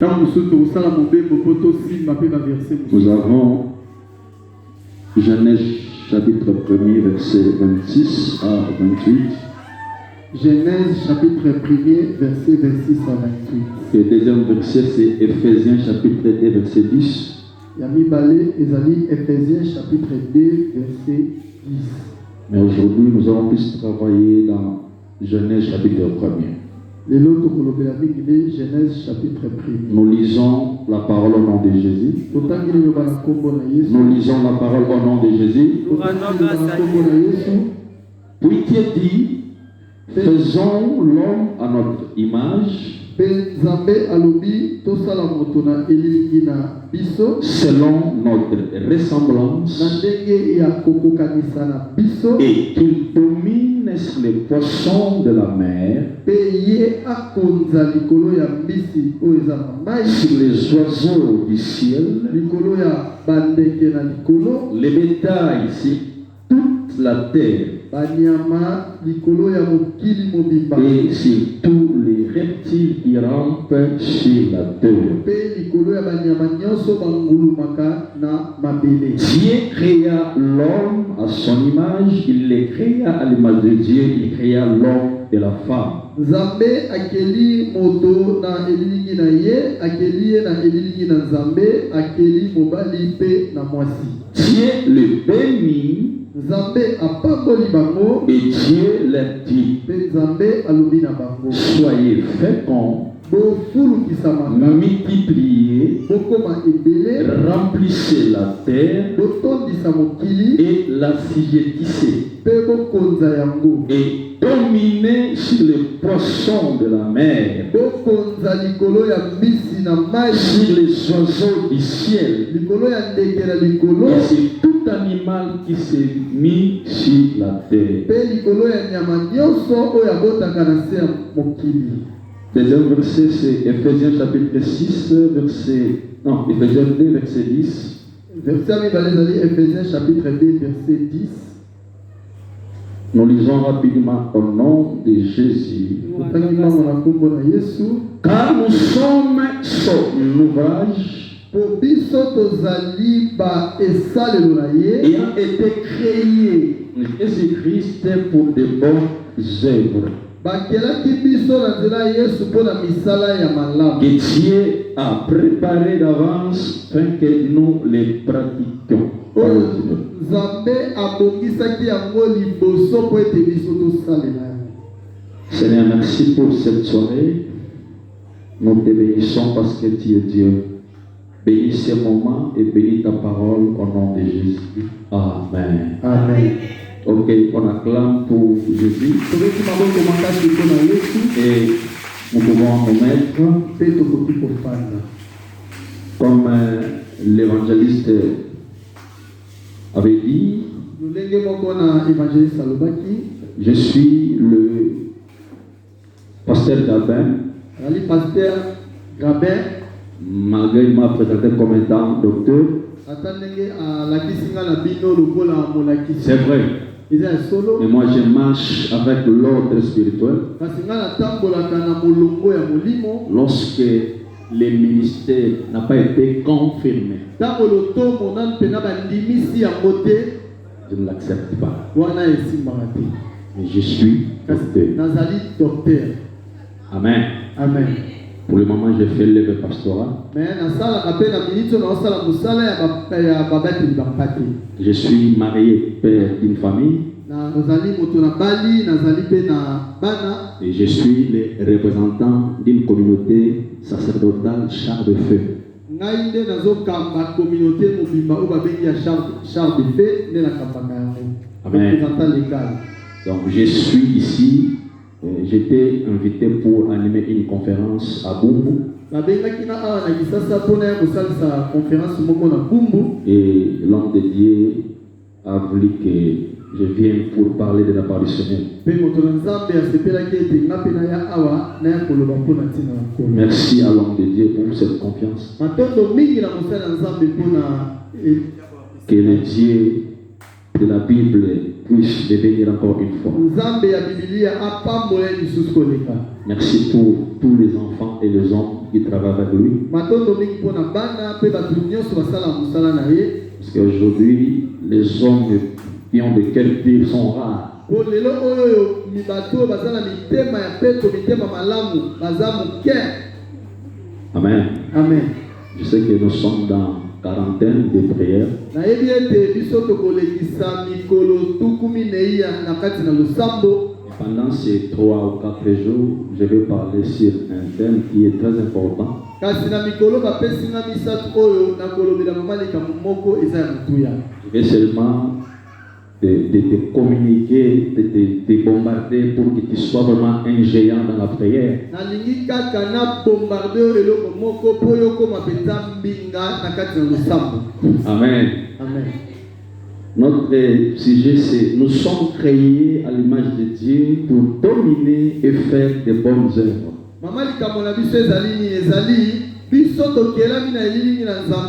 Nous avons Genèse chapitre 1er, verset 26 à 28. Genèse chapitre 1er, verset 26 à 28. Le deuxième verset, c'est Éphésiens chapitre 2, verset 10. Yami Balé, Ezali, Éphésiens chapitre 2, verset 10. Mais aujourd'hui, nous allons plus travailler dans Genèse chapitre 1er. Genèse chapitre 1er. Nous lisons la parole au nom de Jésus. Nous lisons la parole au nom de Jésus. Puis Dieu dit, faisons l'homme à notre image, selon notre ressemblance, et qu'il domine sur les poissons de la mer, sur les oiseaux du ciel, les bétails sur toute la terre, et sur tous les reptiles qui rampent sur la terre. Dieu créa l'homme à son image, il les créa à l'image de Dieu, il créa l'homme et la femme. Nzambe akeli moto na elilingi na ye, akeli ye na elilingi na Nzambe, akeli mobali pe na mwasi. Dieu le bénit, Nzambe apamboli bango, et Dieu leur dit, pe Nzambe alobi na bango, soyez féconds, multipliez, remplissez la terre et l'assujettissez, et dominez sur les poissons de la mer, sur les oiseaux du ciel, et sur tout animal qui s'est mis sur la terre. Deuxième verset, c'est Éphésiens chapitre 6, Éphésiens 2, verset 10. Éphésiens chapitre 2, verset 10. Nous lisons rapidement au nom de Jésus. Car nous sommes son ouvrage, ayant été créés en Jésus-Christ pour de bonnes œuvres, que Dieu a préparé d'avance afin que nous les pratiquions. Seigneur, merci pour cette soirée. Nous te bénissons parce que tu es Dieu. Bénis ce moment et bénis ta parole au nom de Jésus. Amen. Amen. Ok, on acclame pour Jésus. Et nous pouvons nous mettre comme l'évangéliste avait dit. Je suis le pasteur Gabin. Malgré il m'a présenté comme étant docteur. C'est vrai. Et moi je marche avec l'ordre spirituel. Lorsque le ministère n'a pas été confirmé, je ne l'accepte pas. Mais je suis docteur. Amen. Amen. Pour le moment, je fais l'œuvre pastorale. Je suis marié, père d'une famille. Et je suis le représentant d'une communauté sacerdotale char de feu. Amen. Donc je suis ici. J'étais invité pour animer une conférence à Bumbu. Et l'homme de Dieu a voulu que je vienne pour parler de l'apparitionnaire. Merci à l'homme de Dieu pour cette confiance. Que le Dieu de la Bible puisse les bénir encore une fois. Nzambe ya Biblia apambola lisusu koleka. Merci pour tous les enfants et les hommes qui travaillent avec lui. Matondo mingi pona bana pe batu nyonso basala musala na ye. Parce qu'aujourd'hui, les hommes qui ont de qualité sont rares. Lelo oyo mibato bazala mitema ya peto mitema malamu bazamu ke. Amen. Amen. Je sais que nous sommes dans quarantaine de prières. Na yebi ete biso tokolekisa mikolo tukumi neia na kati na lusambo. Pendant ces 3 ou 4 jours, je vais parler sur un thème qui est très important. Kasi na mikolo bapesi nga misatu oyo na kolobela mamalika moko eza ya mutuya. Je vais seulement te communiquer, te bombarder pour que tu sois vraiment un géant dans la prière. Nalingi kaka na bombarder eloko moko po yoko mapeta mbinga na kati na lusambo. Amen. Amen. Notre sujet c'est nous sommes créés à l'image de Dieu pour dominer et faire de bonnes œuvres. Mamalika mona biso ezali ni ezali biso tokelami na elili na Nzambe.